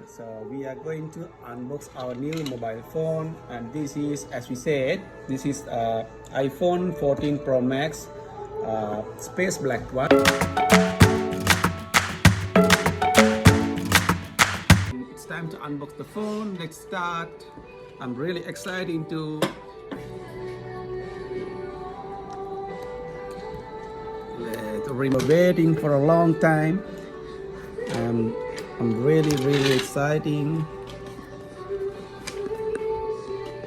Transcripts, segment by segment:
So we are going to unbox our new mobile phone, and this is, as we said, this is iPhone 14 Pro Max, space black one. It's time to unbox the phone. Let's start. I'm really excited to we've been waiting for a long time. I'm really exciting.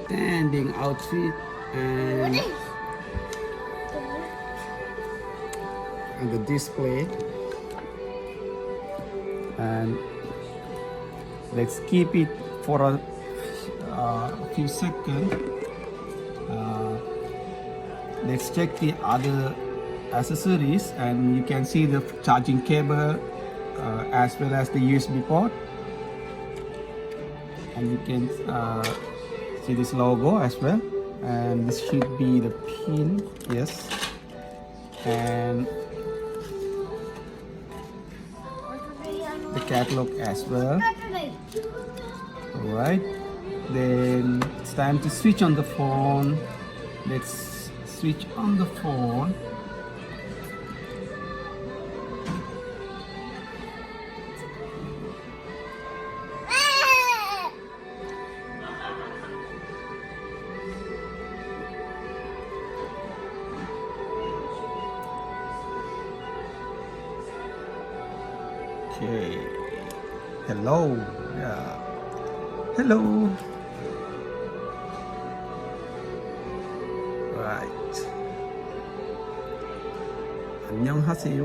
Standing outfit and the display, and let's keep it for a few seconds. Let's check the other accessories, and you can see the charging cable as well as the USB port, and you can see this logo as well, and this should be the pin, yes, and the catalog as well. Alright, then it's time to switch on the phone. Let's switch on the phone. Okay. Hello. Yeah. Hello. Right. 안녕하세요.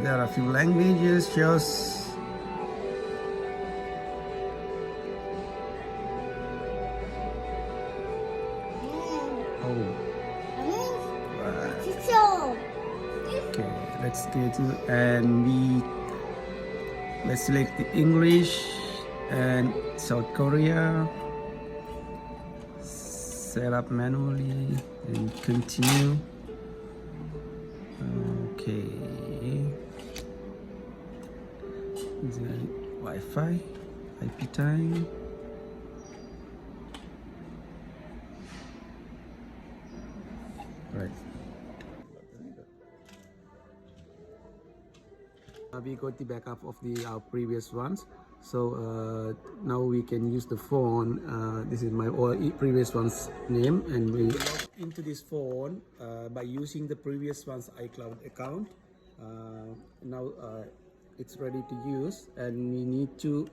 There are a few languages. Just okay, let's get to, and let's select the English and South Korea. Set up manually and continue. Okay. Wi-Fi, IP time. Right. We got the backup of our previous ones, so now we can use the phone. This is my previous one's name, and we log into this phone by using the previous one's iCloud account. Now it's ready to use, and we need to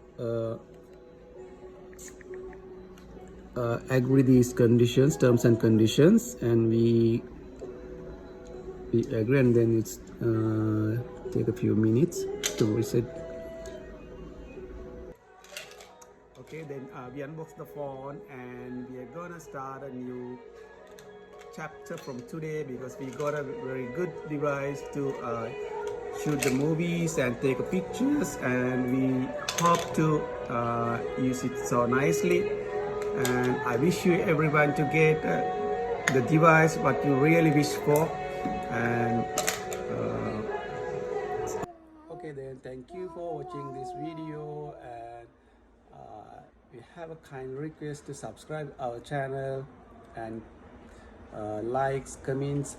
agree these conditions, terms and conditions, and we agree, and then it's take a few minutes to reset. Okay, then we unbox the phone, and we are gonna start a new chapter from today, because we got a very good device to shoot the movies and take pictures, and we hope to use it so nicely. And I wish you everyone to get the device what you really wish for. And okay, then thank you for watching this video, and we have a kind request to subscribe our channel, and likes, comments,